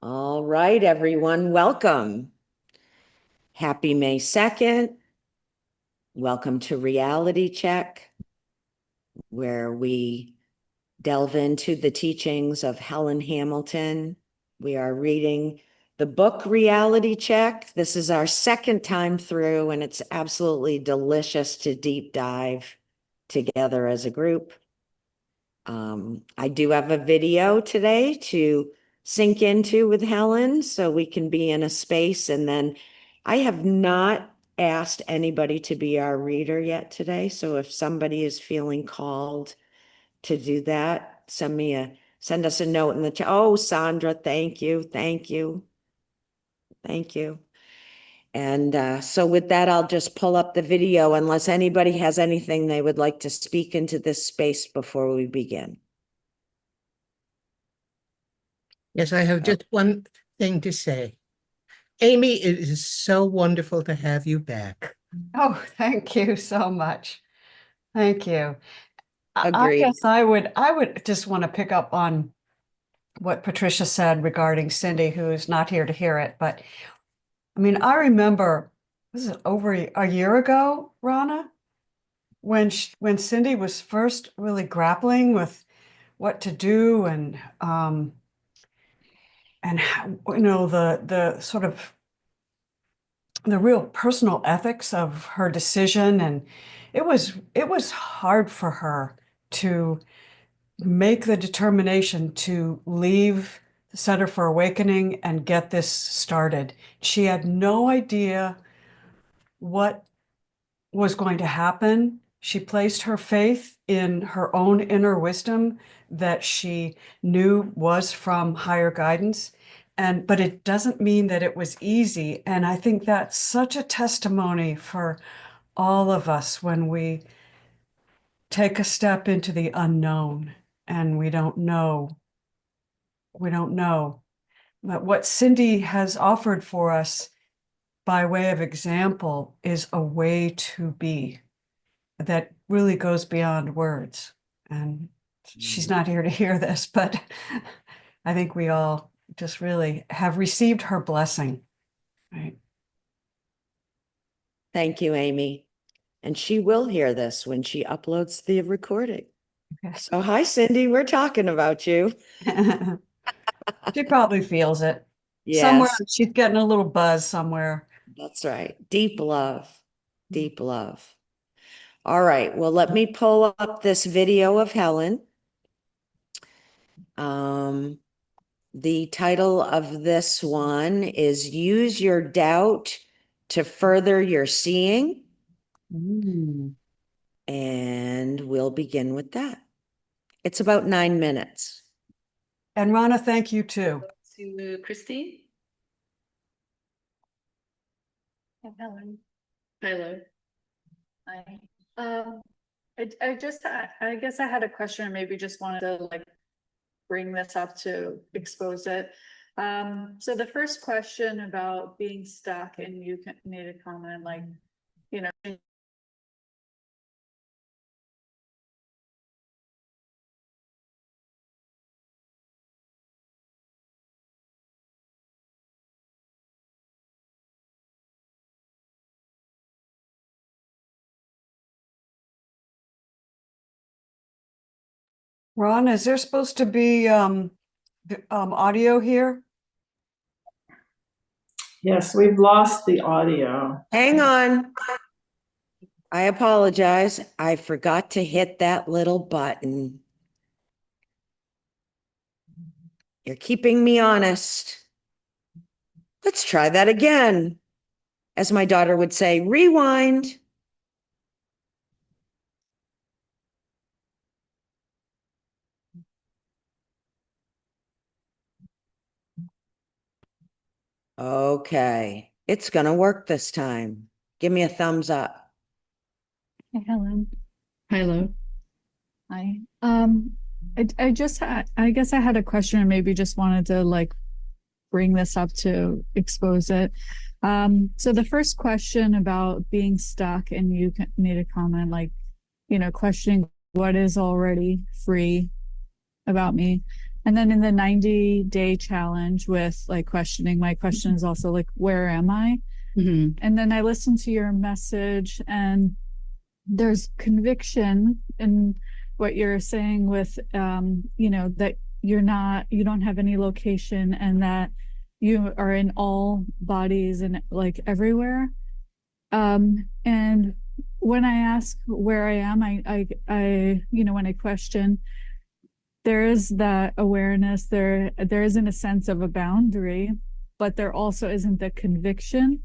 All right, everyone, welcome. Happy May 2nd. Welcome to Reality Check, where we delve into the teachings of Helen Hamilton. We are reading the book Reality Check. This is our second time through, and it's absolutely delicious to deep dive together as a group. I do have a video today to sync into with Helen so we can be in a space. And then I have not asked anybody to be our reader yet today. So if somebody is feeling called to do that, send us a note in the chat. Oh, Sandra, thank you. Thank you. Thank you. And so with that, I'll just pull up the video unless anybody has anything they would like to speak into this space before we begin. Yes, I have just one thing to say. Amy, it is so wonderful to have you back. Oh, thank you so much. Thank you. I Agreed. guess I would just want to pick up on what Patricia said regarding Cindy, who is not here to hear it. But I mean, I remember, was it over a year ago, Rana, when Cindy was first really grappling with what to do and how, the sort of the real personal ethics of her decision. And it was hard for her to make the determination to leave the Center for Awakening and get this started. She had no idea what was going to happen. She placed her faith in her own inner wisdom that she knew was from higher guidance. But it doesn't mean that it was easy. And I think that's such a testimony for all of us when we take a step into the unknown and we don't know. But what Cindy has offered for us by way of example is a way to be that really goes beyond words. And she's not here to hear this, but I think we all just really have received her blessing, right? Thank you, Amy. And she will hear this when she uploads the recording. Okay. So hi, Cindy, we're talking about you. She probably feels it. Yes. Somewhere she's getting a little buzz somewhere. That's right. Deep love, deep love. All right, well, let me pull up this video of Helen. The title of this one is Use Your Doubt to Further Your Seeing. And we'll begin with that. It's about 9 minutes. And Rana, thank you too. To Christy. And Helen. Tyler. Hi. I guess I had a question, or maybe just wanted to bring this up to expose it. So the first question about being stuck, and you made a comment Ron, is there supposed to be audio here? Yes, we've lost the audio. Hang on. I apologize. I forgot to hit that little button. You're keeping me honest. Let's try that again. As my daughter would say, rewind. Okay, it's gonna work this time. Give me a thumbs up. Hey, Helen. Tyler. Hi. I guess I had a question, and maybe just wanted to bring this up to expose it. So the first question about being stuck, and you made a comment questioning what is already free about me. And then in the 90-day challenge with like questioning, my question is also like, where am I? Mhm. And then I listened to your message, and there's conviction in what you're saying with, you know, that you don't have any location, and that you are in all bodies and like everywhere. And when I ask where I am, I, you know, when I question, there is that awareness, there isn't a sense of a boundary, but there also isn't the conviction,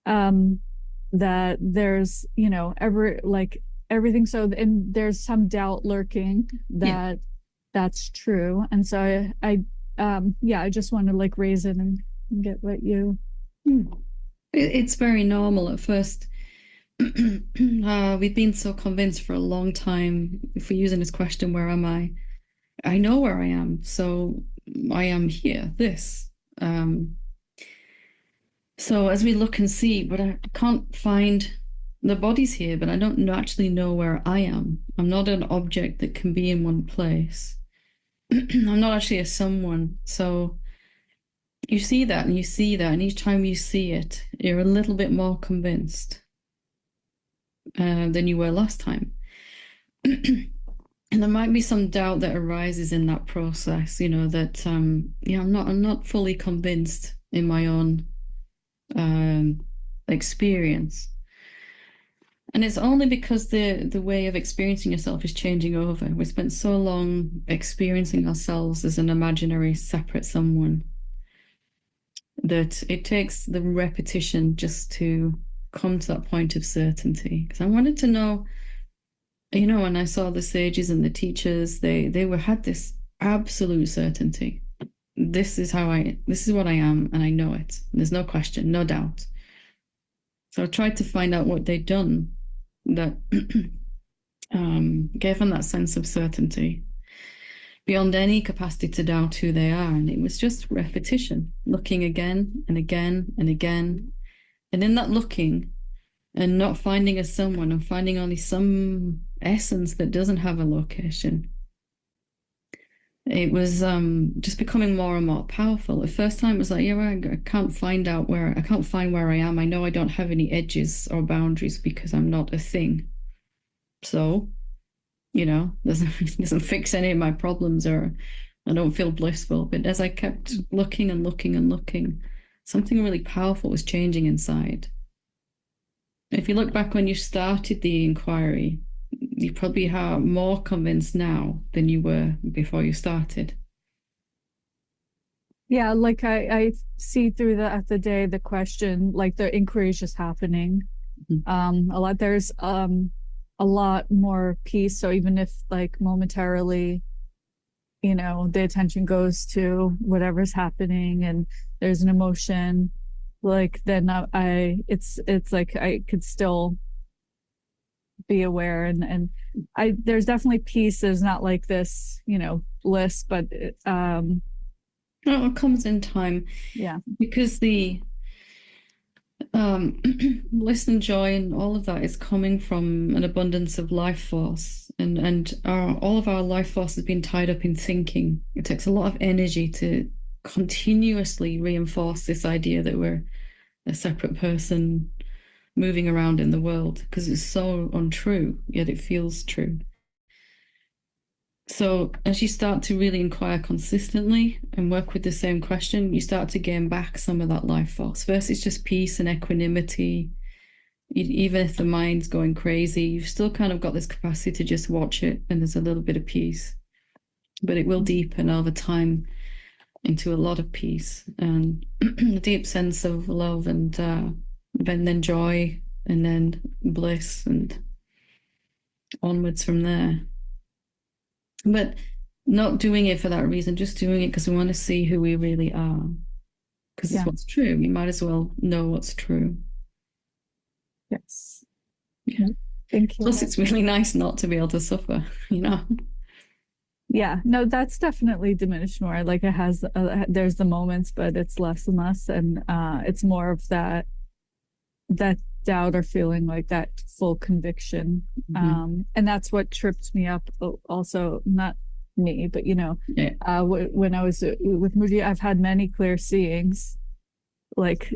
that there's, you know, everything. So, and there's some doubt lurking that that's true. And so I just want to like raise it and get what you. It's very normal at first. We've been so convinced for a long time, if we're using this question, where am I? I know where I am, so I am here, this. So as we look and see, but I can't find the body's here, but I don't actually know where I am. I'm not an object that can be in one place. I'm not actually a someone. So you see that and you see that, and each time you see it, you're a little bit more convinced than you were last time. And there might be some doubt that arises in that process, you know, that I'm not fully convinced in my own experience. And it's only because the way of experiencing yourself is changing over. We spent so long experiencing ourselves as an imaginary separate someone that it takes the repetition just to come to that point of certainty. Because I wanted to know, you know, when I saw the sages and the teachers, they had this absolute certainty. This is what I am, and I know it. There's no question, no doubt. So I tried to find out what they'd done that gave them that sense of certainty beyond any capacity to doubt who they are. And it was just repetition, looking again and again and again. And in that looking and not finding a someone and finding only some essence that doesn't have a location, it was just becoming more and more powerful. The first time it was like, I can't find where I am. I know I don't have any edges or boundaries because I'm not a thing. So, you know, doesn't fix any of my problems, or I don't feel blissful. But as I kept looking and looking and looking, something really powerful was changing inside. If you look back when you started the inquiry, you probably are more convinced now than you were before you started. Yeah, like I see through the day, the question, like the inquiry is just happening. Mhm. There's a lot more peace. So even if like momentarily, you know, the attention goes to whatever's happening and there's an emotion, like then it's like I could still be aware, and there's definitely peace. There's not like this, you know, bliss, but It comes in time. Yeah. Because the bliss and joy and all of that is coming from an abundance of life force, and all of our life force has been tied up in thinking. It takes a lot of energy to continuously reinforce this idea that we're a separate person moving around in the world, because it's so untrue, yet it feels true. So as you start to really inquire consistently and work with the same question, you start to gain back some of that life force. First, it's just peace and equanimity. Even if the mind's going crazy, you've still kind of got this capacity to just watch it, and there's a little bit of peace. But it will deepen over time into a lot of peace and a deep sense of love, and then joy, and then bliss, and onwards from there. But not doing it for that reason, just doing it because we want to see who we really are. Because it's what's true. We might as well know what's true. Yes. Yeah. Thank you. Plus, it's really nice not to be able to suffer, you know? Yeah, no, that's definitely diminished more. Like it has, there's the moments, but it's less and less. And it's more of that doubt or feeling like that full conviction. Mm-hmm. And that's what tripped me up also, not me, but Yeah. when I was with Moody, I've had many clear seeings, like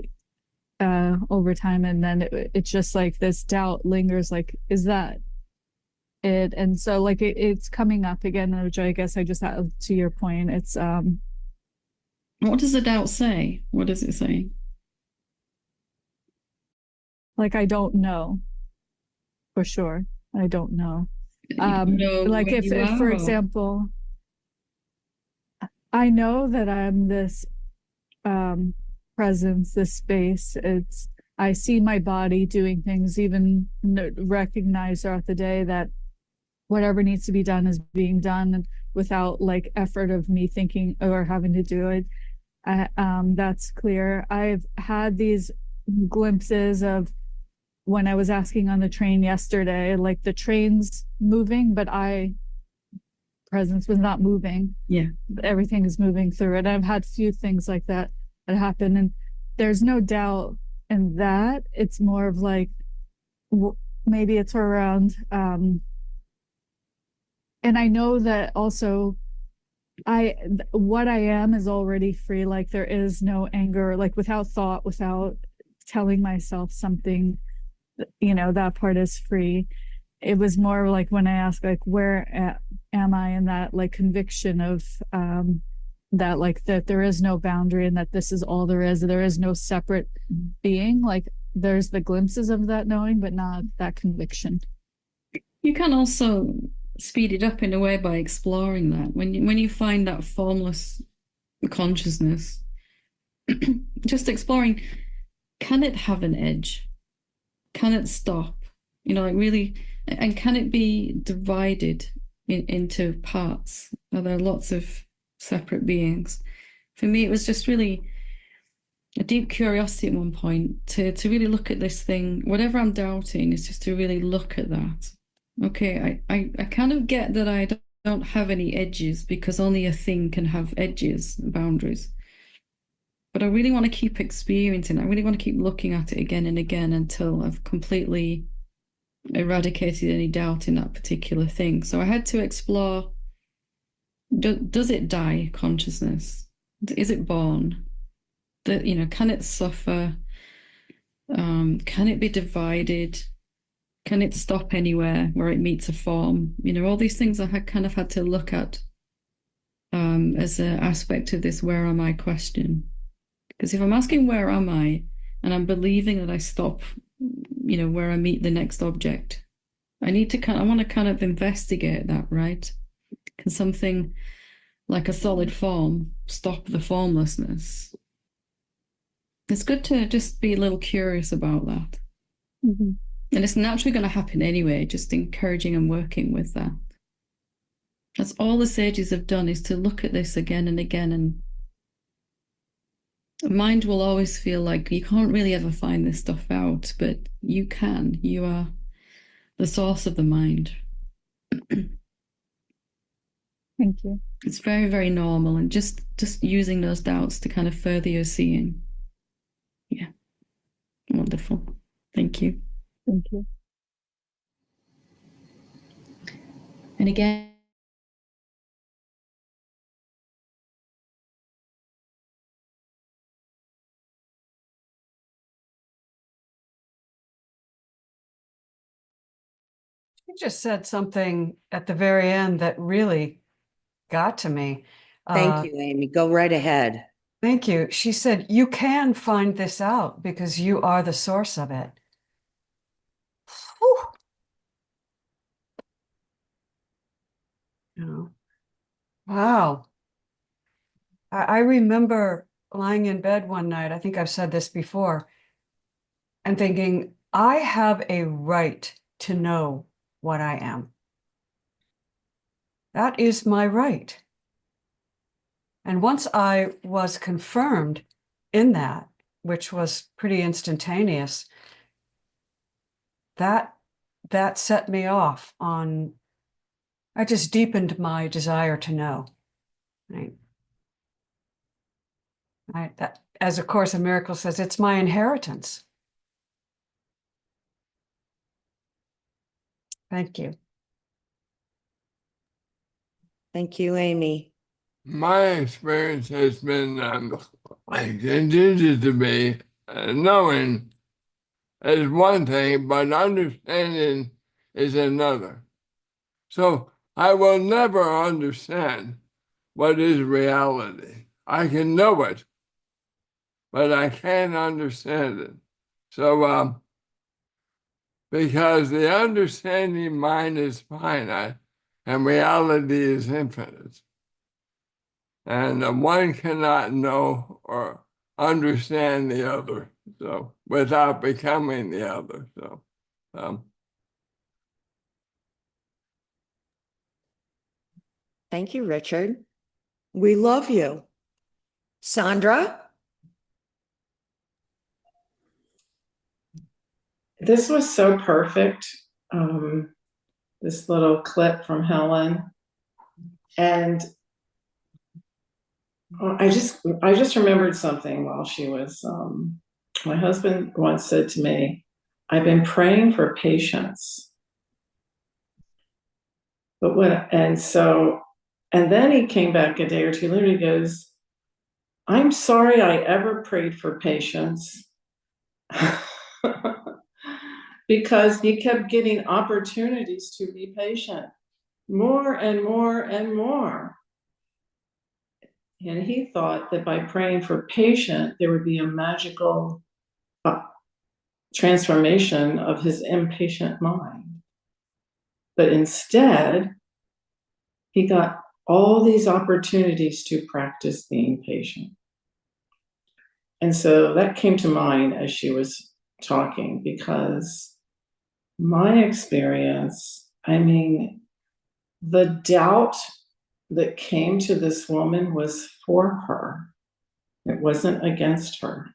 over time, and then it's just like this doubt lingers, like, is that it? And so like it's coming up again, which I guess I just have to your point. It's What does the doubt say? What does it say? like I don't know for sure. I don't know. You don't know Like where if you are, for or- example, I know that I'm this presence, this space. I see my body doing things, even recognize throughout the day that whatever needs to be done is being done without like effort of me thinking or having to do it. That's clear. I've had these glimpses of when I was asking on the train yesterday, like the train's moving, but presence was not moving. Yeah. Everything is moving through it. I've had few things like that happen, and there's no doubt in that. It's more of like maybe it's around and I know that also what I am is already free. Like there is no anger, like without thought, without telling myself something, that part is free. It was more like when I asked, like, where am I in that, like, conviction of that, like, that there is no boundary and that this is all there is. There is no separate being. Like, there's the glimpses of that knowing, but not that conviction. You can also speed it up in a way by exploring that. When you find that formless consciousness, just exploring, can it have an edge? Can it stop? Like really, and can it be divided into parts? Are there lots of separate beings? For me, it was just really a deep curiosity at one point to really look at this thing. Whatever I'm doubting is just to really look at that. Okay, I kind of get that I don't have any edges because only a thing can have edges, boundaries. But I really want to keep experiencing it. I really want to keep looking at it again and again until I've completely eradicated any doubt in that particular thing. So I had to explore, does it die, consciousness? Is it born? Can it suffer? Can it be divided? Can it stop anywhere where it meets a form? All these things I kind of had to look at as an aspect of this where am I question. Because if I'm asking where am I, and I'm believing that I stop, where I meet the next object, I want to kind of investigate that, right? Can something like a solid form stop the formlessness? It's good to just be a little curious about that. Mm-hmm. And it's naturally going to happen anyway, just encouraging and working with that. That's all the sages have done, is to look at this again and again, and mind will always feel like you can't really ever find this stuff out, but you can. You are the source of the mind. Thank you. It's very, very normal, and just using those doubts to kind of further your seeing. Yeah. Wonderful. Thank you. Thank you. And again, You just said something at the very end that really got to me. Thank you, Amy. Go right ahead. Thank you. She said, you can find this out because you are the source of it. Whew. Wow. I remember lying in bed one night, I think I've said this before, and thinking, I have a right to know what I am. That is my right. And once I was confirmed in that, which was pretty instantaneous, that set me off on, I just deepened my desire to know. Right? That, as A Course in Miracles says, it's my inheritance. Thank you. Thank you, Amy. My experience has been and continues to be knowing is one thing, but understanding is another. So I will never understand what is reality. I can know it, but I can't understand it. So because the understanding mind is finite and reality is infinite. And one cannot know or understand the other, so without becoming the other. So, Thank you, Richard. We love you. Sandra? This was so perfect. This little clip from Helen. And I just remembered something while she was, my husband once said to me, I've been praying for patience. And then he came back a day or two later, he goes, I'm sorry I ever prayed for patience. Because he kept getting opportunities to be patient, more and more and more. And he thought that by praying for patience, there would be a magical transformation of his impatient mind. But instead, he got all these opportunities to practice being patient. And so that came to mind as she was talking, because my experience, I mean, the doubt that came to this woman was for her. It wasn't against her.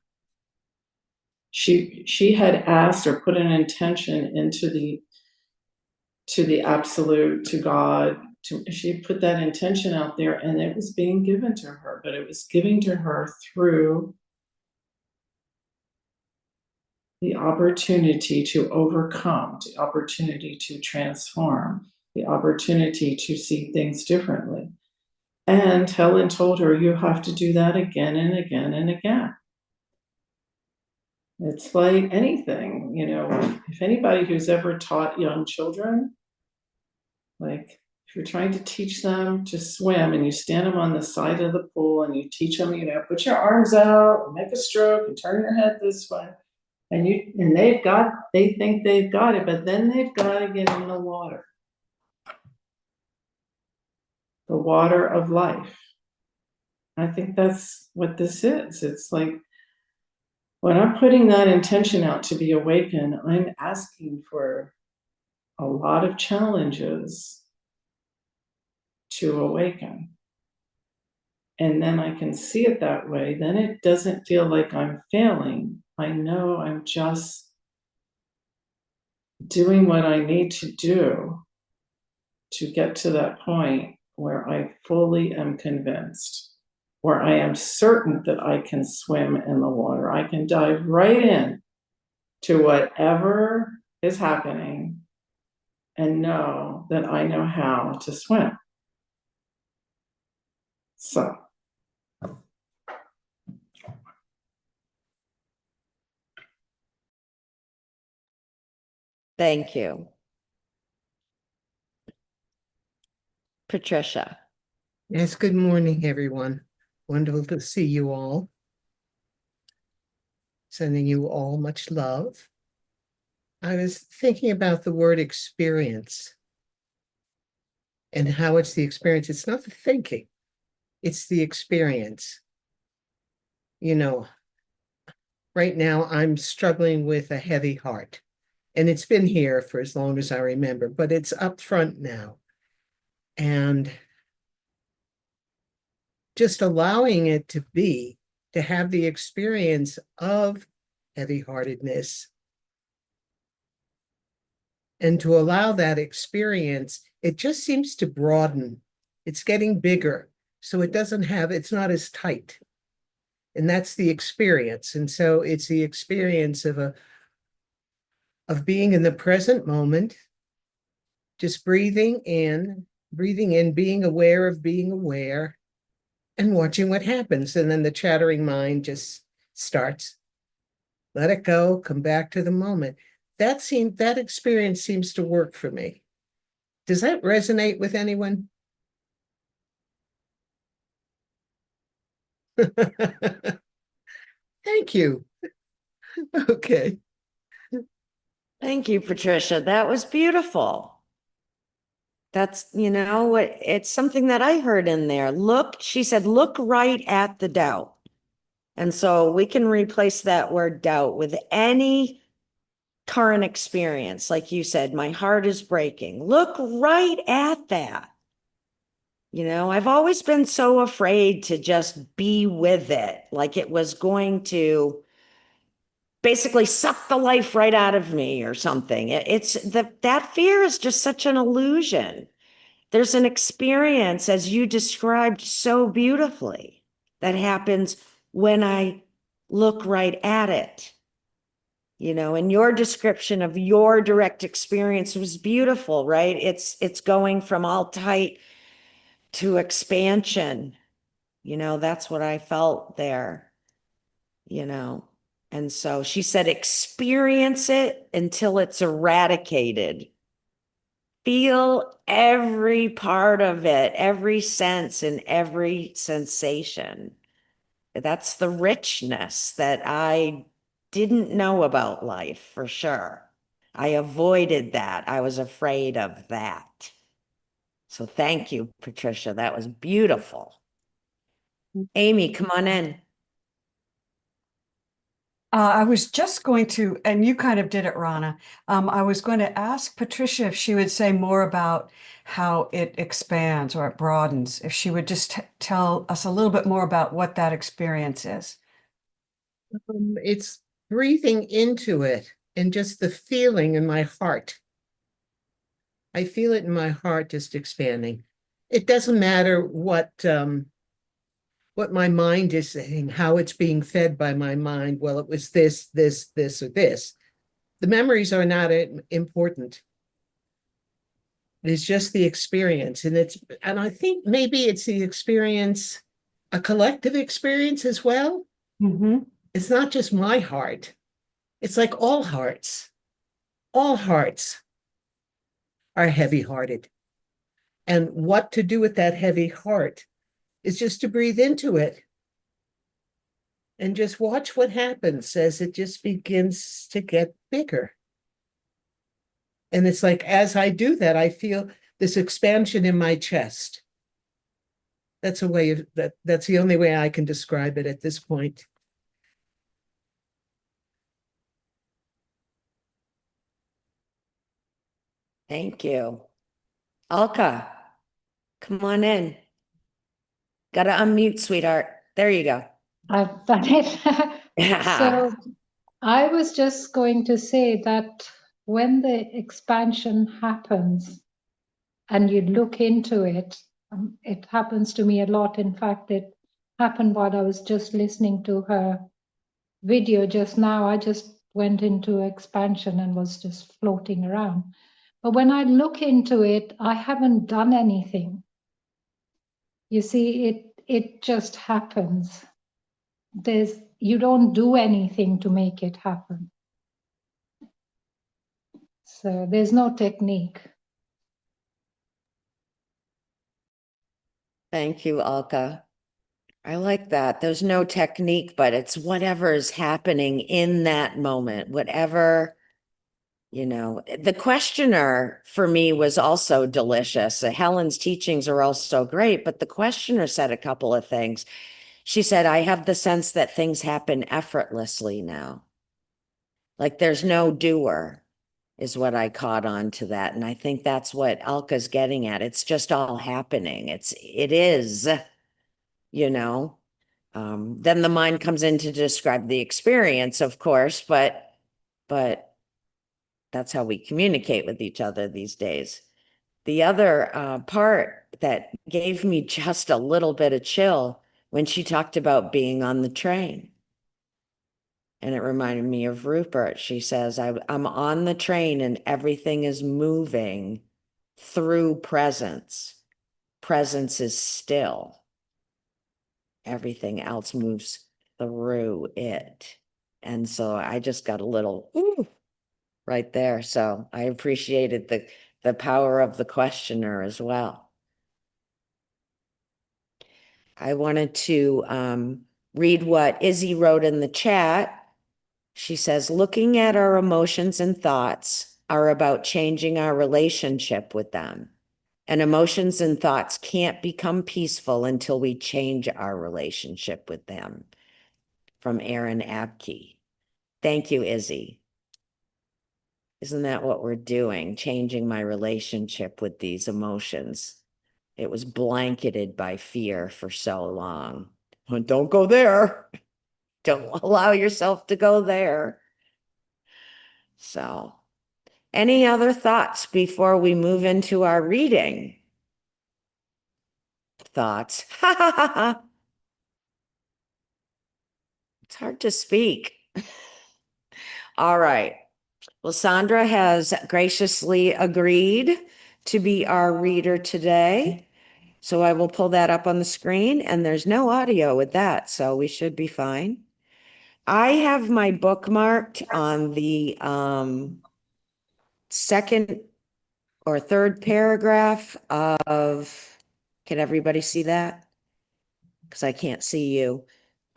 She had asked or put an intention into the absolute, to God. She put that intention out there, and it was being given to her, but it was giving to her through the opportunity to overcome, the opportunity to transform, the opportunity to see things differently. And Helen told her, you have to do that again and again and again. It's like anything, if anybody who's ever taught young children, like if you're trying to teach them to swim and you stand them on the side of the pool and you teach them, put your arms out, and make a stroke and turn your head this way. And they think they've got it, but then they've got to get in the water. The water of life. I think that's what this is. It's like, when I'm putting that intention out to be awakened, I'm asking for a lot of challenges to awaken. And then I can see it that way. Then it doesn't feel like I'm failing. I know I'm just doing what I need to do to get to that point where I fully am convinced, where I am certain that I can swim in the water. I can dive right in to whatever is happening and know that I know how to swim. So. Thank you. Patricia. Yes, good morning, everyone. Wonderful to see you all. Sending you all much love. I was thinking about the word experience and how it's the experience. It's not the thinking, it's the experience. Right now I'm struggling with a heavy heart, and it's been here for as long as I remember, but it's up front now. And just allowing it to have the experience of heavy-heartedness, and to allow that experience, it just seems to broaden. It's getting bigger, so it's not as tight. And that's the experience. And so it's the experience of being in the present moment, just breathing in breathing in, being aware of being aware, and watching what happens. And then the chattering mind just starts. Let it go, come back to the moment. That experience seems to work for me. Does that resonate with anyone? Thank you. Okay. Thank you, Patricia. That was beautiful. That's, you know, what it's something that I heard in there. Look, she said, look right at the doubt. And so we can replace that word doubt with any current experience. Like you said, my heart is breaking. Look right at that. You know, I've always been so afraid to just be with it, like it was going to basically suck the life right out of me or something. It's that fear is just such an illusion. There's an experience, as you described so beautifully, that happens when I look right at it. You know, and your description of your direct experience was beautiful, right? It's going from all tight to expansion. You know, that's what I felt there, you know. And so she said, experience it until it's eradicated. Feel every part of it, every sense and every sensation. That's the richness that I didn't know about life for sure. I avoided that. I was afraid of that. So thank you, Patricia. That was beautiful. Amy, come on in. I was just going to, and you kind of did it, Rana. I was going to ask Patricia if she would say more about how it expands or it broadens, if she would just tell us a little bit more about what that experience is. It's breathing into it and just the feeling in my heart. I feel it in my heart just expanding. It doesn't matter what my mind is saying, how it's being fed by my mind. Well, it was this, or this. The memories are not important. It's just the experience. And I think maybe it's the experience, a collective experience as well. Mm-hmm. It's not just my heart. It's like all hearts. All hearts are heavy-hearted. And what to do with that heavy heart is just to breathe into it and just watch what happens as it just begins to get bigger. And it's like, as I do that, I feel this expansion in my chest. That's that's the only way I can describe it at this point. Thank you. Alka, come on in. Got to unmute, sweetheart. There you go. I've done it. So I was just going to say that when the expansion happens and you look into it, it happens to me a lot. In fact, it happened while I was just listening to her video just now. I just went into expansion and was just floating around. But when I look into it, I haven't done anything. You see, it just happens. You don't do anything to make it happen. So there's no technique. Thank you, Alka. I like that. There's no technique, but it's whatever is happening in that moment, whatever, you know. The questioner for me was also delicious. Helen's teachings are also great, but the questioner said a couple of things. She said, I have the sense that things happen effortlessly now. Like there's no doer, is what I caught on to that. And I think that's what Alka's getting at. It's just all happening. It is, you know. Then the mind comes in to describe the experience, of course, but that's how we communicate with each other these days. The other part that gave me just a little bit of chill when she talked about being on the train. And it reminded me of Rupert. She says, I'm on the train and everything is moving through presence. presence is still. Everything else moves through it. And so I just got a little ooh right there. So I appreciated the power of the questioner as well. I wanted to read what Izzy wrote in the chat. She says, looking at our emotions and thoughts are about changing our relationship with them. And emotions and thoughts can't become peaceful until we change our relationship with them. From Aaron Abke. Thank you, Izzy. Isn't that what we're doing? Changing my relationship with these emotions. It was blanketed by fear for so long. Don't go there. Don't allow yourself to go there. So, any other thoughts before we move into our reading? Thoughts? Ha ha ha ha. It's hard to speak. All right. Well, Sandra has graciously agreed to be our reader today. So I will pull that up on the screen, and there's no audio with that, so we should be fine. I have my bookmarked on the second or third paragraph of, can everybody see that? Because I can't see you.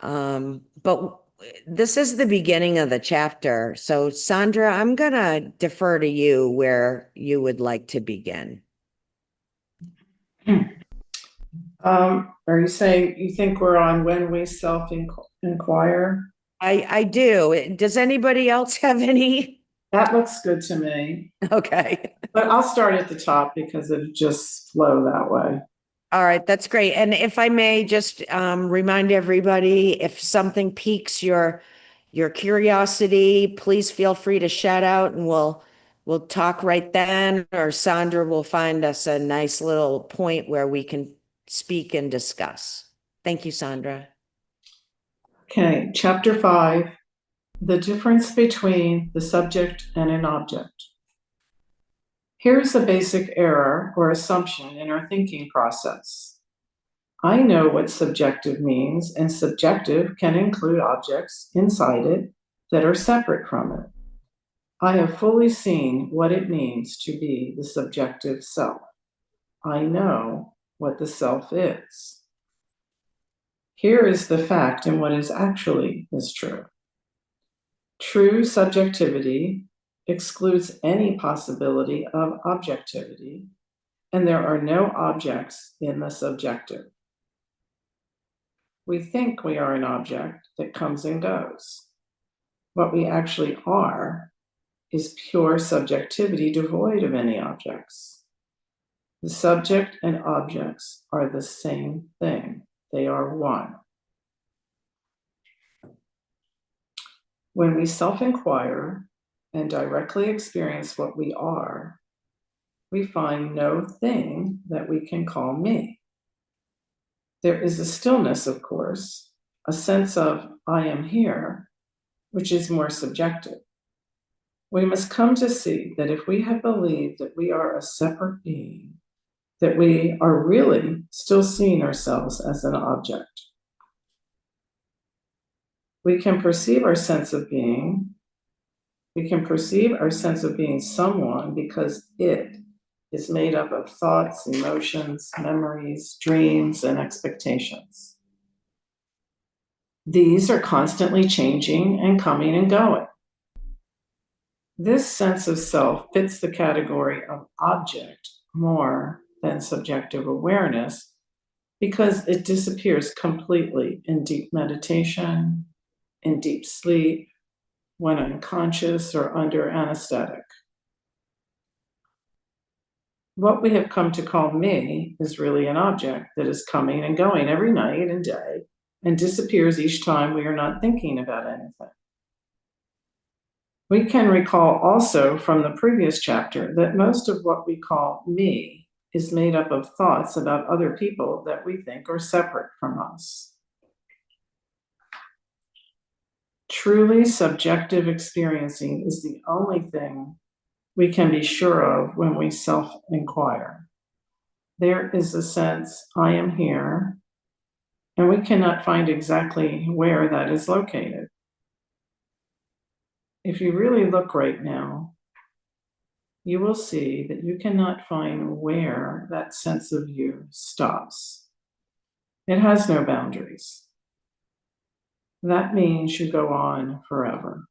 But this is the beginning of the chapter. So Sandra, I'm gonna defer to you where you would like to begin. Are you saying you think we're on when we self-inquire? I do. Does anybody else have any? That looks good to me. Okay. But I'll start at the top because it just flow that way. All right, that's great. And if I may just remind everybody, if something piques your curiosity, please feel free to shout out and we'll talk right then, or Sandra will find us a nice little point where we can speak and discuss. Thank you, Sandra. Okay, chapter 5, the difference between the subject and an object. Here's a basic error or assumption in our thinking process. I know what subjective means, and subjective can include objects inside it that are separate from it. I have fully seen what it means to be the subjective self. I know what the self is. Here is the fact and what is actually is true. True subjectivity excludes any possibility of objectivity, and there are no objects in the subjective. We think we are an object that comes and goes. What we actually are is pure subjectivity devoid of any objects. The subject and objects are the same thing. They are one. When we self-inquire and directly experience what we are, we find no thing that we can call me. There is a stillness, of course, a sense of I am here, which is more subjective. We must come to see that if we have believed that we are a separate being, that we are really still seeing ourselves as an object. We can perceive our sense of being. We can perceive our sense of being someone because it is made up of thoughts, emotions, memories, dreams, and expectations. These are constantly changing and coming and going. This sense of self fits the category of object more than subjective awareness because it disappears completely in deep meditation, in deep sleep, when unconscious or under anesthetic. What we have come to call me is really an object that is coming and going every night and day and disappears each time we are not thinking about anything. We can recall also from the previous chapter that most of what we call me is made up of thoughts about other people that we think are separate from us. Truly subjective experiencing is the only thing we can be sure of when we self-inquire. there is a sense, I am here, and we cannot find exactly where that is located. If you really look right now, you will see that you cannot find where that sense of you stops. It has no boundaries. That means you go on forever.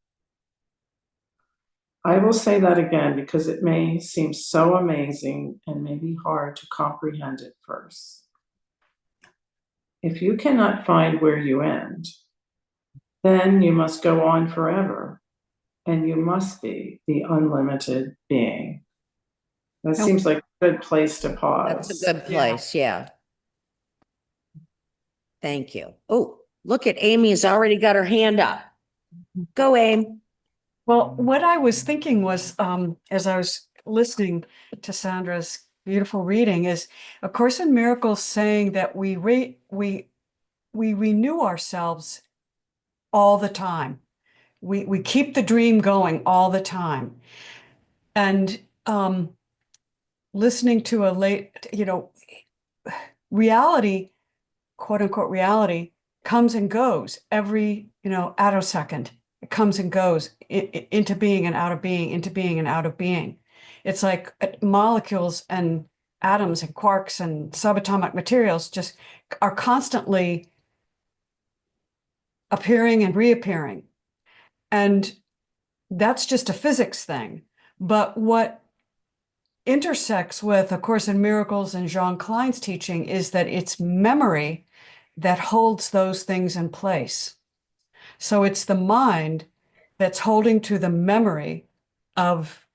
I will say that again because it may seem so amazing and may be hard to comprehend at first. If you cannot find where you end, then you must go on forever, and you must be the unlimited being. That seems like a good place to pause. That's a good place, yeah. Thank you. Oh, look at Amy's already got her hand up. Go, Aim. Well, what I was thinking was, as I was listening to Sandra's beautiful reading, is A Course in Miracles saying that we renew ourselves all the time. We keep the dream going all the time. And listening to reality, quote unquote reality, comes and goes every, attosecond. It comes and goes into being and out of being, into being and out of being. It's like molecules and atoms and quarks and subatomic materials just are constantly appearing and reappearing. And that's just a physics thing. But what intersects with A Course in Miracles and Jean Klein's teaching is that it's memory that holds those things in place. So it's the mind that's holding to the memory of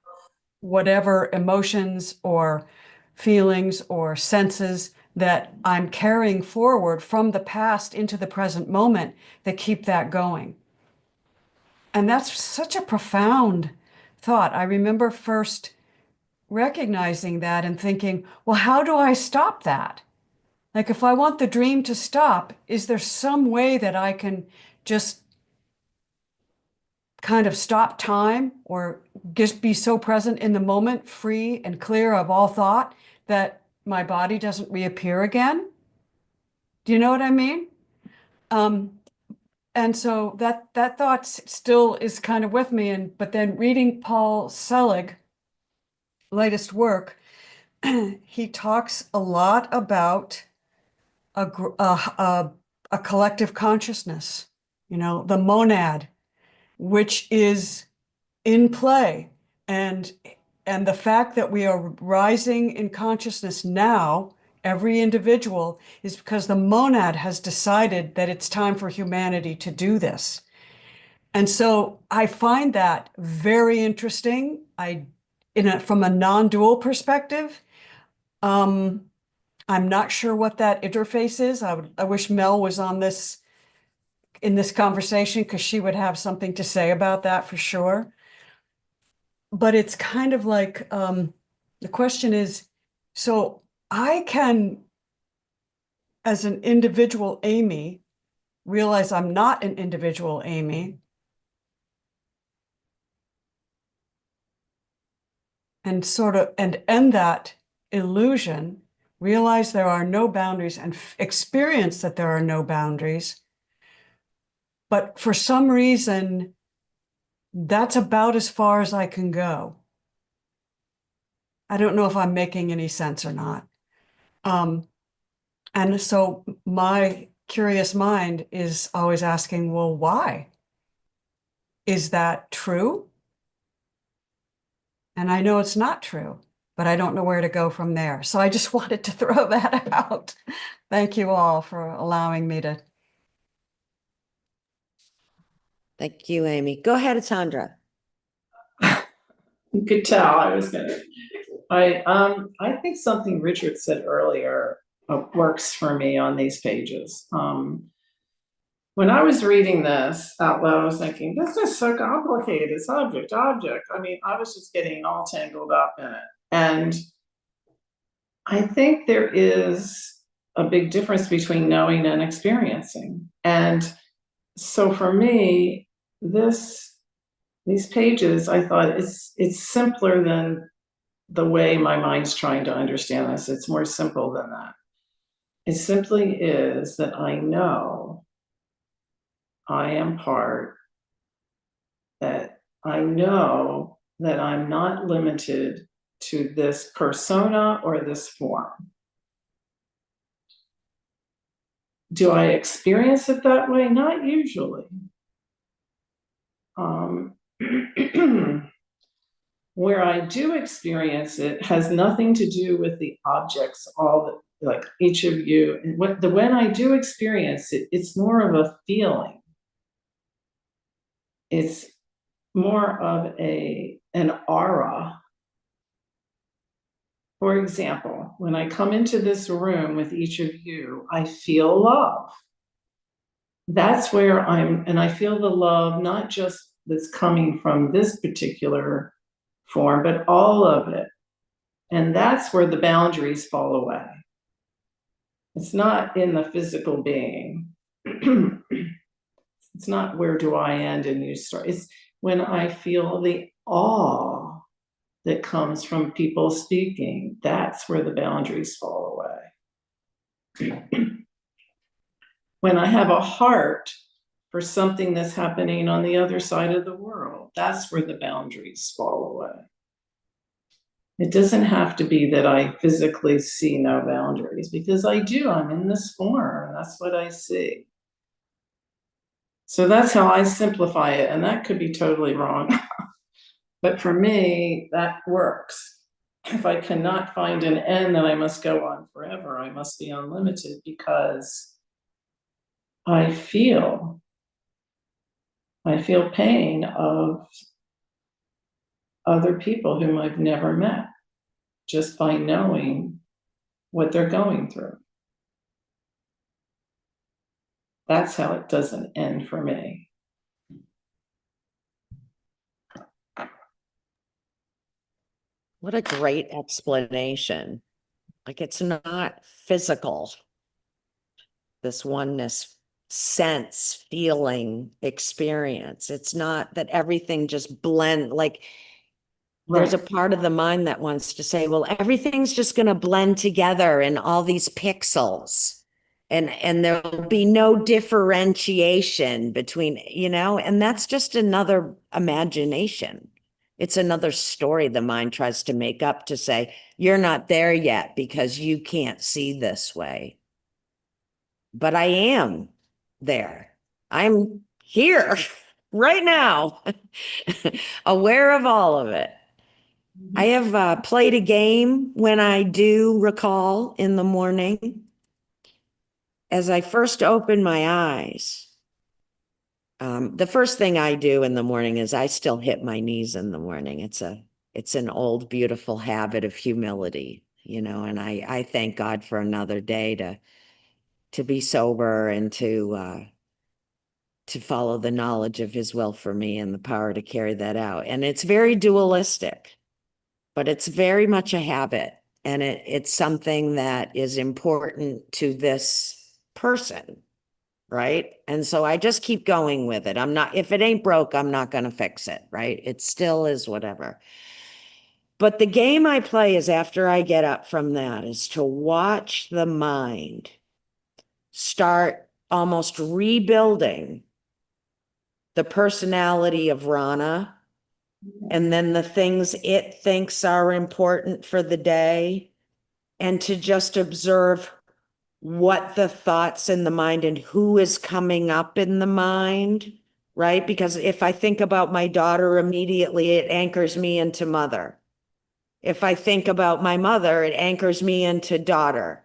whatever emotions or feelings or senses that I'm carrying forward from the past into the present moment that keep that going. And that's such a profound thought. I remember first recognizing that and thinking, well, how do I stop that? Like, if I want the dream to stop, is there some way that I can just kind of stop time or just be so present in the moment, free and clear of all thought, that my body doesn't reappear again? Do you know what I mean? And so that thought still is kind of with me. But then reading Paul Selig, latest work, he talks a lot about a collective consciousness, the monad, which is in play. And the fact that we are rising in consciousness now, every individual, is because the monad has decided that it's time for humanity to do this. And so I find that very interesting. From a non-dual perspective, I'm not sure what that interface is. I wish Mel was on in this conversation, because she would have something to say about that for sure. But it's kind of like, the question is, so I can, as an individual Amy, realize I'm not an individual Amy, and end that illusion, realize there are no boundaries, and experience that there are no boundaries. But for some reason, that's about as far as I can go. I don't know if I'm making any sense or not. And so my curious mind is always asking, well, why? Is that true? And I know it's not true, but I don't know where to go from there. So I just wanted to throw that out. Thank you all for allowing me to. Thank you, Amy. Go ahead, Sandra. You could tell I was gonna. I think something Richard said earlier works for me on these pages. When I was reading this out loud, I was thinking, this is so complicated. It's object. I mean, I was just getting all tangled up in it. And I think there is a big difference between knowing and experiencing. And so for me, these pages, I thought it's simpler than the way my mind's trying to understand this. It's more simple than that. It simply is that I know I am part, that I know that I'm not limited to this persona or this form. Do I experience it that way? Not usually. Where I do experience it has nothing to do with the objects, all the, like each of you. And when I do experience it, it's more of a feeling. It's more of an aura. For example, when I come into this room with each of you, I feel love. That's where and I feel the love, not just that's coming from this particular form, but all of it. And that's where the boundaries fall away. It's not in the physical being. It's not where do I end and you start. It's when I feel the awe that comes from people speaking. That's where the boundaries fall away. When I have a heart for something that's happening on the other side of the world, that's where the boundaries fall away. It doesn't have to be that I physically see no boundaries, because I do. I'm in this form. That's what I see. So that's how I simplify it. And that could be totally wrong. But for me, that works. If I cannot find an end, then I must go on forever. I must be unlimited, because I feel pain of other people whom I've never met, just by knowing what they're going through. That's how it doesn't end for me. What a great explanation. Like, it's not physical. This oneness, sense, feeling, experience. It's not that everything just blend. Like, there's a part of the mind that wants to say, well, everything's just going to blend together in all these pixels. And there'll be no differentiation between, and that's just another imagination. It's another story the mind tries to make up to say, you're not there yet because you can't see this way. But I am there. I'm here right now, aware of all of it. I have played a game when I do recall in the morning. As I first open my eyes, the first thing I do in the morning is I still hit my knees in the morning. It's an old, beautiful habit of humility, and I thank God for another day to be sober and to follow the knowledge of his will for me and the power to carry that out. And it's very dualistic, but it's very much a habit. And it's something that is important to this person, right? And so I just keep going with it. If it ain't broke, I'm not going to fix it, right? It still is whatever. But the game I play is after I get up from that is to watch the mind start almost rebuilding the personality of Rana, and then the things it thinks are important for the day, and to just observe what the thoughts in the mind and who is coming up in the mind, right? Because if I think about my daughter immediately, it anchors me into mother. If I think about my mother, it anchors me into daughter.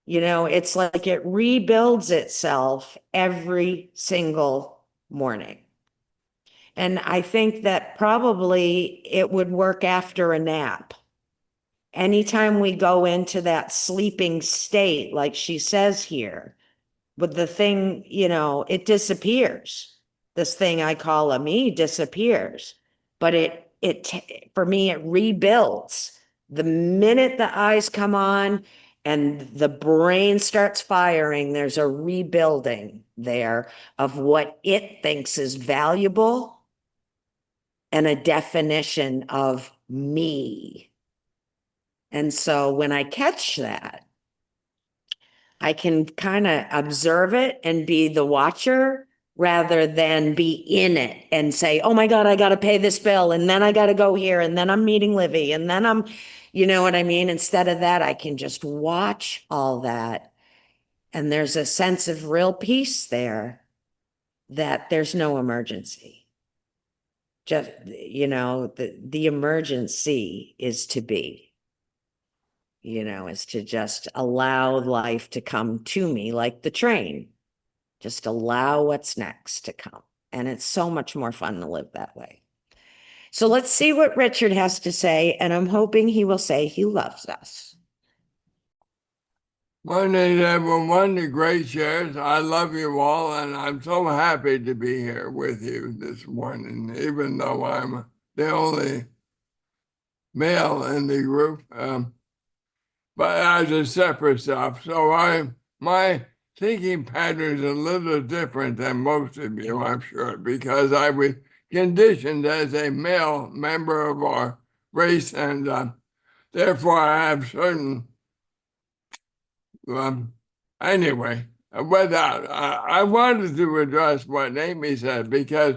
It's like it rebuilds itself every single morning. And I think that probably it would work after a nap. Anytime we go into that sleeping state, like she says here, but the thing, it disappears. This thing I call a me disappears, but for me, it rebuilds. The minute the eyes come on and the brain starts firing, there's a rebuilding there of what it thinks is valuable and a definition of me. And so when I catch that, I can kind of observe it and be the watcher rather than be in it and say, oh my God, I got to pay this bill. And then I got to go here. And then I'm meeting Livy. And then you know what I mean? Instead of that, I can just watch all that. And there's a sense of real peace there that there's no emergency. Just, you know, the emergency is to be, you know, is to just allow life to come to me like the train. Just allow what's next to come. And it's so much more fun to live that way. So let's see what Richard has to say. And I'm hoping he will say he loves us. Morning, everyone. The great shares. I love you all, and I'm so happy to be here with you this morning, even though I'm the only male in the group. But as a separate self, so my thinking pattern is a little different than most of you, I'm sure, because I was conditioned as a male member of our race, and therefore I have certain. Anyway, without, I wanted to address what Amy said, because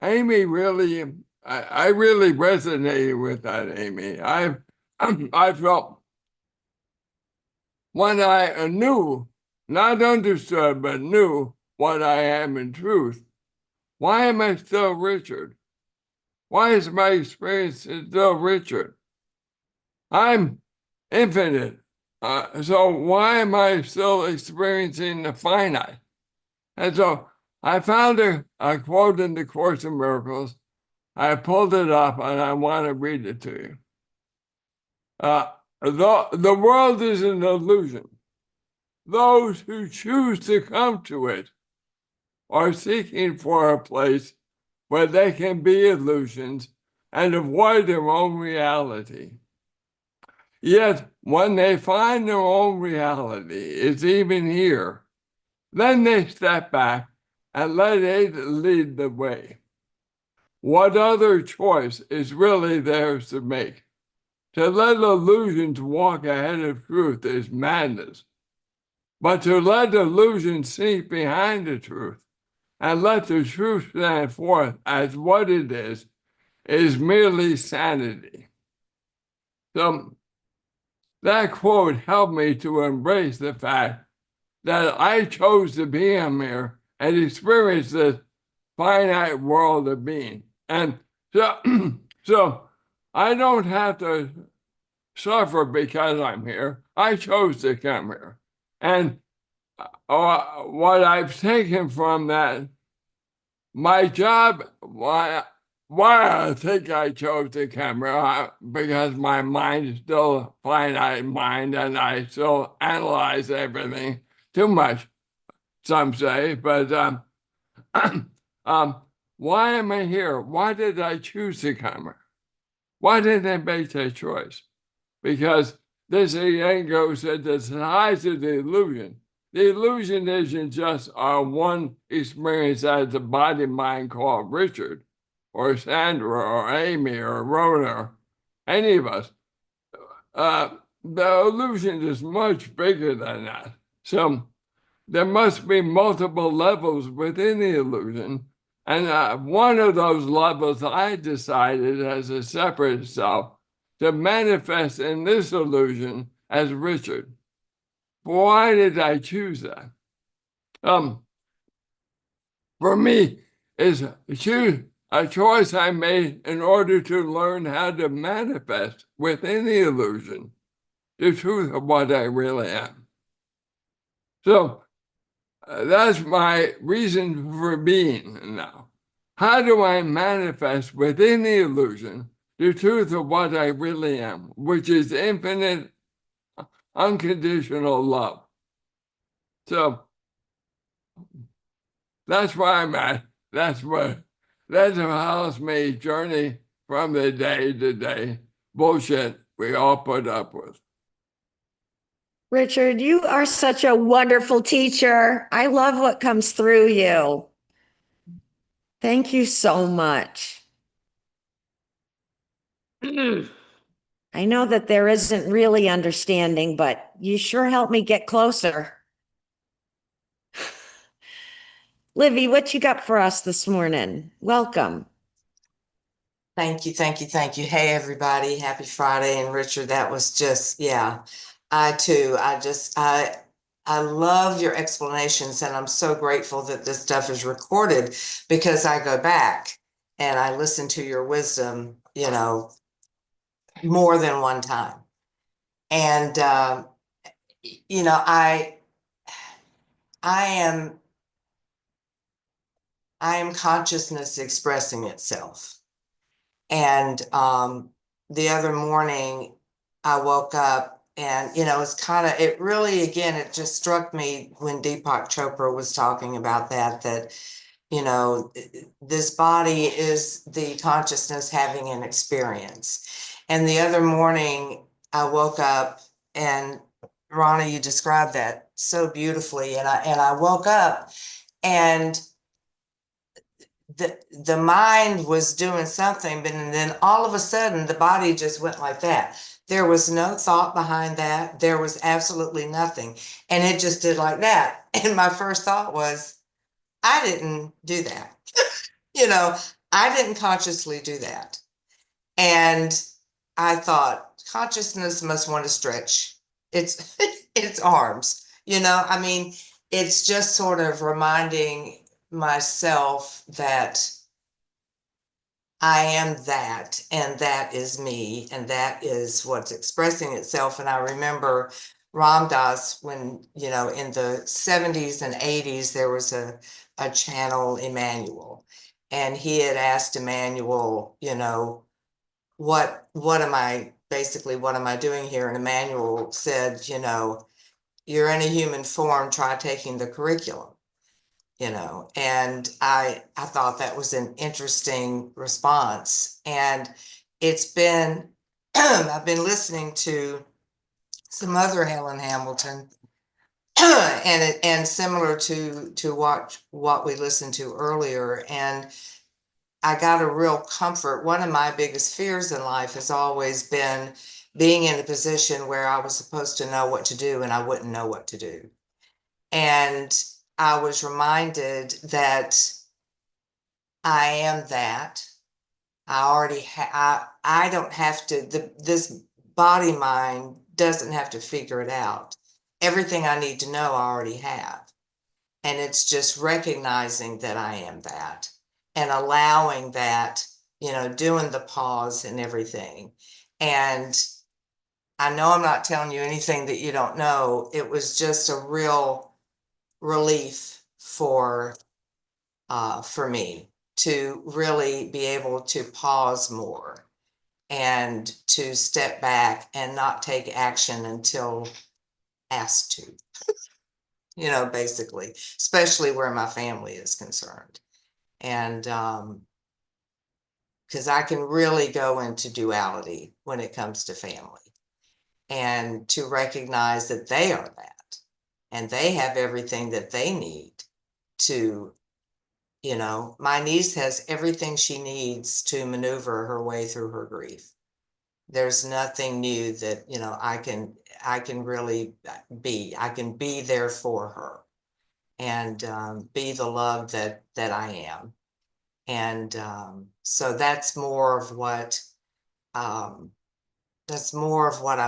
Amy really, I really resonated with that, Amy. I felt when I knew, not understood, but knew what I am in truth. Why am I still Richard? Why is my experience still Richard? I'm infinite. So why am I still experiencing the finite? And so I found a quote in the Course in Miracles. I pulled it up and I want to read it to you. The world is an illusion. Those who choose to come to it are seeking for a place where they can be illusions and avoid their own reality. Yet, when they find their own reality is even here, then they step back and let it lead the way. What other choice is really theirs to make? To let illusions walk ahead of truth is madness. But to let illusions sneak behind the truth and let the truth stand forth as what it is merely sanity. So, that quote helped me to embrace the fact that I chose to be a mirror and experience this finite world of being. And so, so I don't have to suffer because I'm here. I chose to come here. And what I've taken from that, my job, why I think I chose the camera, because my mind is still a finite mind and I still analyze everything too much, some say, but why am I here? Why did I choose the camera? Why did I make that choice? Because this Iyengar said the size of the illusion. The illusion isn't just our one experience as the body mind called Richard, or Sandra, or Amy, or Rhoda, or any of us. The illusion is much bigger than that. So there must be multiple levels within the illusion. And one of those levels I decided as a separate self to manifest in this illusion as Richard. Why did I choose that? For me, it's a choice I made in order to learn how to manifest within the illusion the truth of what I really am. So that's my reason for being now. How do I manifest within the illusion the truth of what I really am, which is infinite, unconditional love? So that's where I'm at. That's what helps me journey from the day to day bullshit we all put up with. Richard, you are such a wonderful teacher. I love what comes through you. Thank you so much. I know that there isn't really understanding, but you sure helped me get closer. Livy, what you got for us this morning? Welcome. Thank you, thank you, thank you. Hey, everybody. Happy Friday. And Richard, that was just, yeah, I too, I love your explanations, and I'm so grateful that this stuff is recorded, because I go back and I listen to your wisdom, you know, more than one time. And, you know, I am consciousness expressing itself. And the other morning I woke up, and, you know, it's kind of, it really, again, it just struck me when Deepak Chopra was talking about that, you know, this body is the consciousness having an experience. And the other morning I woke up, and Rana, you described that so beautifully. And I woke up, and the mind was doing something, but then all of a sudden the body just went like that. There was no thought behind that. There was absolutely nothing. And it just did like that. And my first thought was, I didn't do that. You know, I didn't consciously do that. And I thought, consciousness must want to stretch its its arms. You know, I mean, it's just sort of reminding myself that I am that, and that is me, and that is what's expressing itself. And I remember Ram Dass, when, you know, in the 70s and 80s, there was a channel, Emmanuel, and he had asked Emmanuel, you know, what am I, basically, what am I doing here? And Emmanuel said, you know, you're in a human form, try taking the curriculum. You know, and I thought that was an interesting response. And it's been, I've been listening to some other Helen Hamilton, and similar to what we listened to earlier. And I got a real comfort. One of my biggest fears in life has always been being in a position where I was supposed to know what to do and I wouldn't know what to do. And I was reminded that I am that. I already I don't have to, this body mind doesn't have to figure it out. Everything I need to know, I already have. And it's just recognizing that I am that, and allowing that, you know, doing the pause and everything. And I know I'm not telling you anything that you don't know. It was just a real relief for me to really be able to pause more and to step back and not take action until asked to, you know, basically, especially where my family is concerned. And because I can really go into duality when it comes to family, and to recognize that they are that, and they have everything that they need to, you know, my niece has everything she needs to maneuver her way through her grief. There's nothing new that, you know, I can really be. I can be there for her, and be the love that I am. And so that's more of what I'm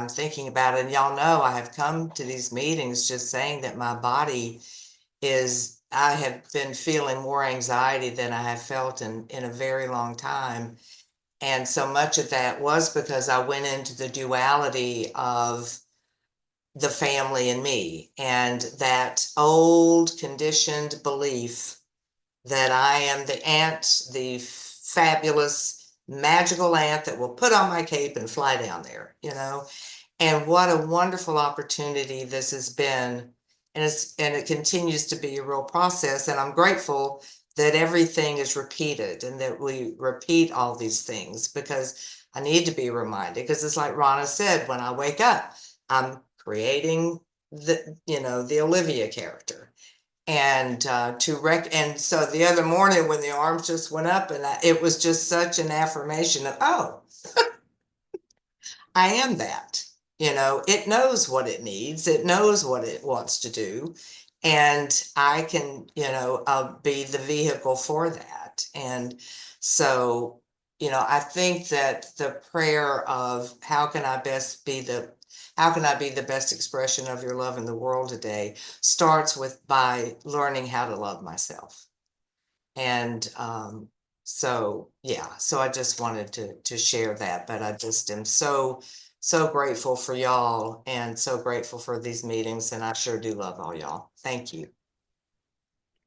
thinking about. And y'all know I have come to these meetings just saying that my body is, I have been feeling more anxiety than I have felt in a very long time. And so much of that was because I went into the duality of the family and me, and that old conditioned belief that I am the aunt, the fabulous magical aunt that will put on my cape and fly down there, you know. And what a wonderful opportunity this has been. And it continues to be a real process. And I'm grateful that everything is repeated, and that we repeat all these things, because I need to be reminded. Because it's like Rana said, when I wake up, I'm creating the Olivia character. And and so the other morning when the arms just went up, and it was just such an affirmation of, oh, I am that. You know, it knows what it needs, it knows what it wants to do. And I can, be the vehicle for that. And so, I think that the prayer of how can I be the best expression of your love in the world today starts with by learning how to love myself. And so yeah, so I just wanted to share that, but I just am so grateful for y'all and so grateful for these meetings, and I sure do love all y'all. Thank you.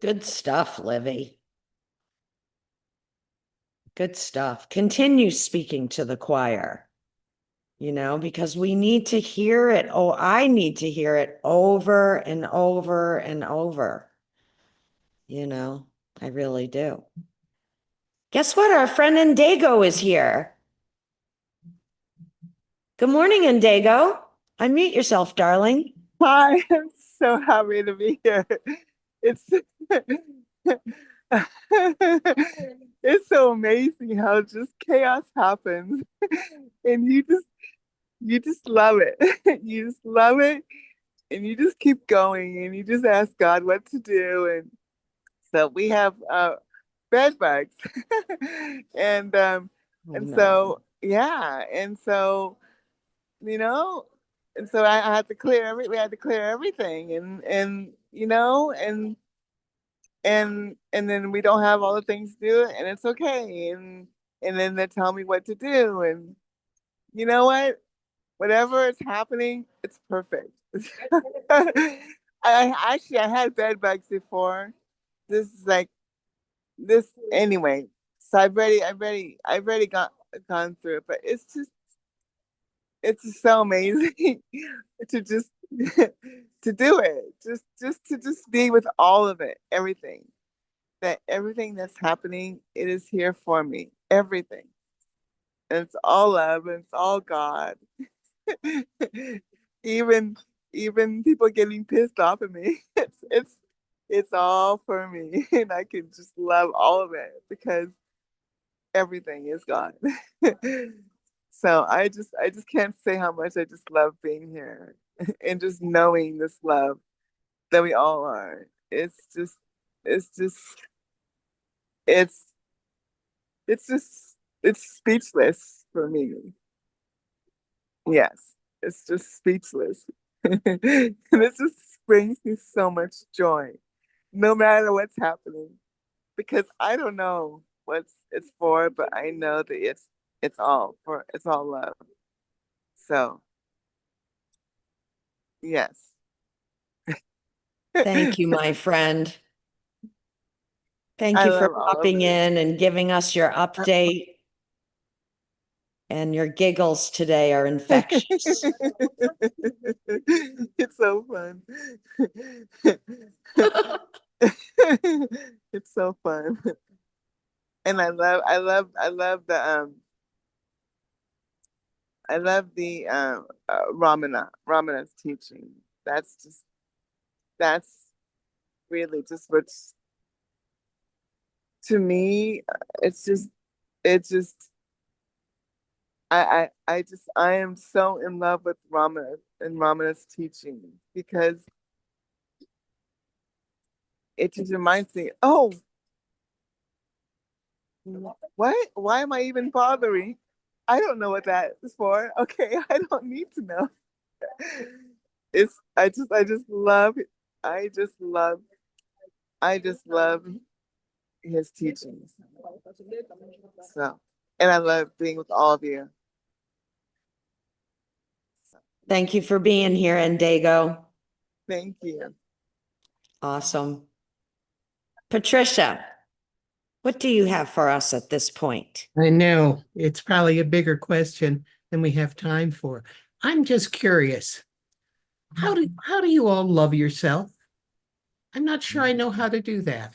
Good stuff, Livy. Good stuff. Continue speaking to the choir, because we need to hear it. Oh, I need to hear it over and over and over. I really do. Guess what? Our friend Indigo is here. Good morning, Indigo. Unmute yourself, darling. Hi, I'm so happy to be here. It's it's so amazing how just chaos happens and you just love it. You just love it and you just keep going and you just ask God what to do. And so we have bed bugs. and No. so yeah, and so you know and so I had to we had to clear everything and and then we don't have all the things to do and it's okay and then they tell me what to do and you know what, whatever is happening, it's perfect. I had bed bugs before. This is like this anyway. So I've already gone through it, but it's just so amazing to just to do it. Just be with all of it, everything. That everything that's happening, it is here for me. Everything. And it's all love and it's all God. even even people getting pissed off at me. It's all for me. And I can just love all of it because everything is God. So I just can't say how much I just love being here and just knowing this love that we all are. It's just it's it's speechless for me. Yes, it's just speechless. And it just brings me so much joy, no matter what's happening, because I don't know what it's for, but I know that it's all love. So yes. Thank you, my friend. Thank I you for love all of popping it. in and giving us your update. And your giggles today are infectious. It's so fun. It's so fun. And I love the Ramana's teaching. That's really just what's to me. It's just I am so in love with Ramana and Ramana's teaching because it just reminds me, oh, what? Why am I even bothering? I don't know what that is for. Okay, I don't need to know. It's I just love I just love his teachings. So, and I love being with all of you. Thank you for being here, Indigo. Thank you. Awesome. Patricia, what do you have for us at this point? I know it's probably a bigger question than we have time for. I'm just curious. How do you all love yourself? I'm not sure I know how to do that.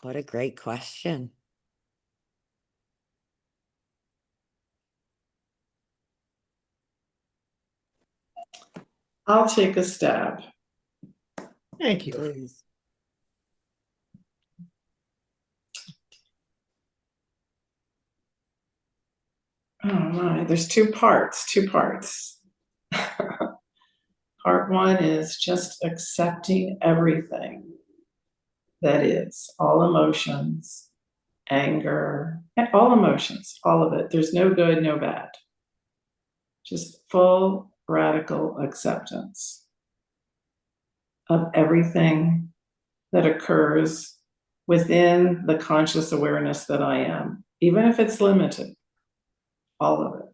What a great question. I'll take a stab. Thank you. Please. Oh my, there's two parts. Part one is just accepting everything that is, all emotions, anger, all emotions, all of it. There's no good, no bad. Just full radical acceptance of everything that occurs within the conscious awareness that I am, even if it's limited, all of it.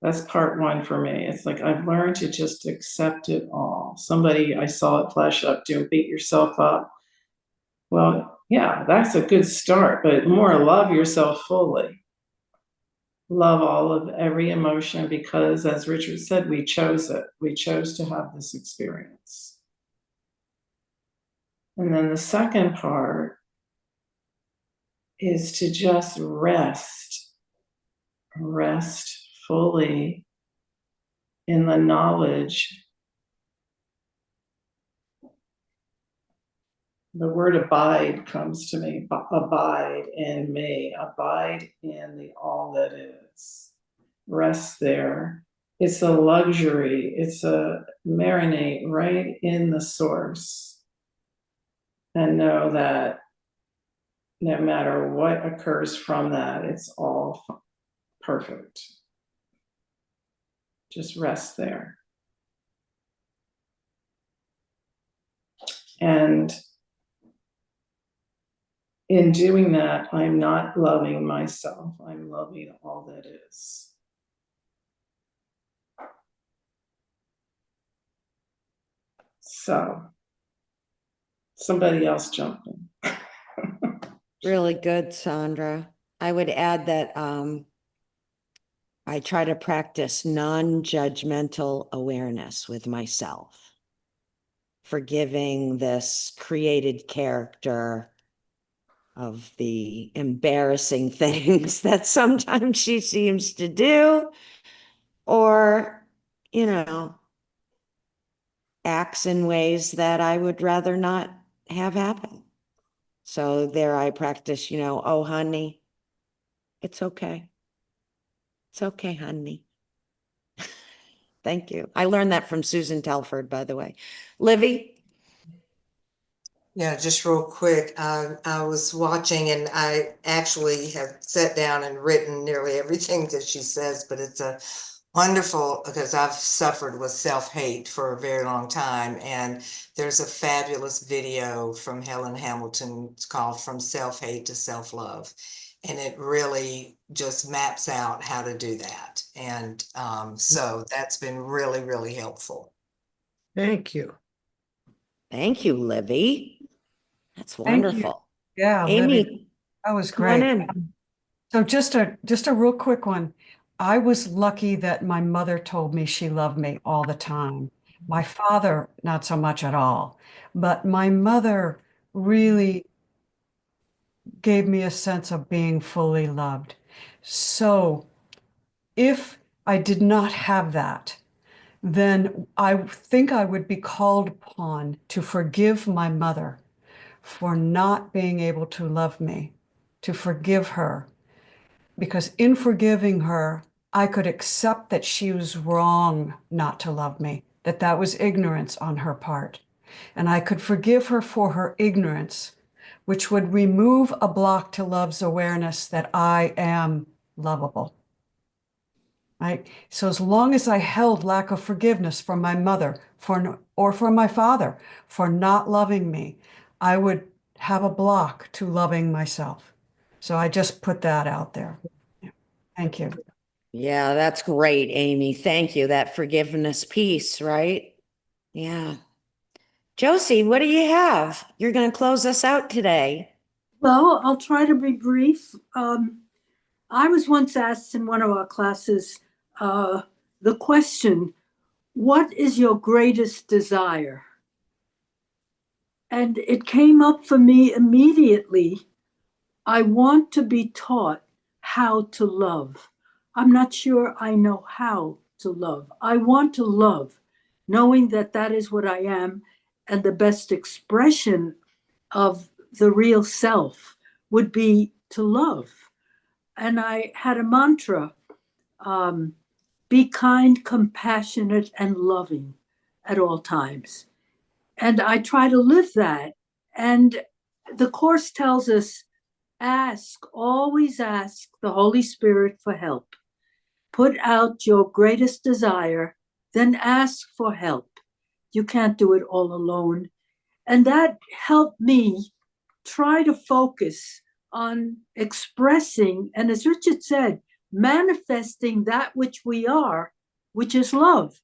That's part one for me. It's like I've learned to just accept it all. Somebody, I saw it flash up, don't beat yourself up. Well, yeah, that's a good start, but more love yourself fully. Love all of every emotion because, as Richard said, we chose it. We chose to have this experience. And then the second part is to just rest fully in the knowledge. The word abide comes to me. Abide in me. Abide in the all that is. Rest there. It's a luxury. It's a marinate right in the source. And know that no matter what occurs from that, it's all perfect. Just rest there. And in doing that, I'm not loving myself. I'm loving all that is. So, somebody else jump in. Really good, Sandra. I would add that I try to practice non-judgmental awareness with myself, forgiving this created character of the embarrassing things that sometimes she seems to do, or, you know, acts in ways that I would rather not have happen. So there I practice, oh, honey, it's okay. It's okay, honey. Thank you. I learned that from Susan Telford, by the way. Livy? Yeah, just real quick. I was watching and I actually have sat down and written nearly everything that she says, but it's a wonderful, because I've suffered with self-hate for a very long time. And there's a fabulous video from Helen Hamilton called From Self-Hate to Self-Love. And it really just maps out how to do that. And so that's been really, really helpful. Thank you. Thank you, Livy. That's Thank you. wonderful. Yeah, Amy, Libby, that was come on great. in. So just a real quick one. I was lucky that my mother told me she loved me all the time. My father, not so much at all, but my mother really gave me a sense of being fully loved. So if I did not have that, then I think I would be called upon to forgive my mother for not being able to love me, to forgive her. Because in forgiving her, I could accept that she was wrong not to love me, that that was ignorance on her part. And I could forgive her for her ignorance, which would remove a block to love's awareness that I am lovable. Right? So as long as I held lack of forgiveness from my mother or from my father for not loving me, I would have a block to loving myself. So I just put that out there. Thank you. Yeah, that's great, Amy. Thank you. That forgiveness piece, right? Yeah. Josie, what do you have? You're going to close us out today. Well, I'll try to be brief. I was once asked in one of our classes the question, what is your greatest desire? And it came up for me immediately. I want to be taught how to love. I'm not sure I know how to love. I want to love, knowing that that is what I am, and the best expression of the real self would be to love. And I had a mantra, be kind, compassionate, and loving at all times. And I try to live that. And the Course tells us, always ask the Holy Spirit for help. Put out your greatest desire, then ask for help. You can't do it all alone. And that helped me try to focus on expressing, and as Richard said, manifesting that which we are, which is love.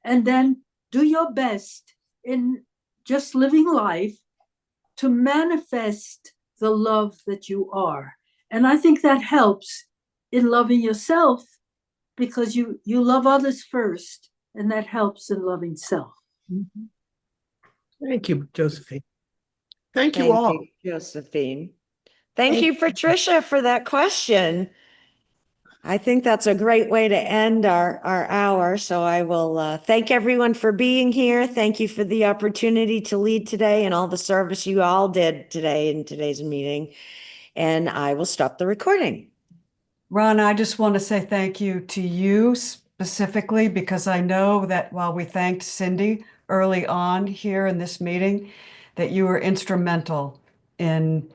And then do your best in just living life to manifest the love that you are. And I think that helps in loving yourself, because you love others first, and that helps in loving self. Thank you, Josephine. Thank you Thank all. you, Josephine. Thank Thank you, Patricia, for that question. I think that's a great way to end our hour. So I will thank everyone for being here. Thank you for the opportunity to lead today and all the service you all did today in today's meeting. And I will stop the recording. Ron, I just want to say thank you to you specifically, because I know that while we thanked Cindy early on here in this meeting, that you were instrumental in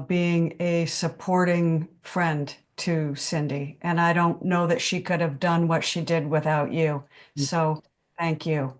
being a supporting friend to Cindy. And I don't know that she could have done what she did without you. So thank you.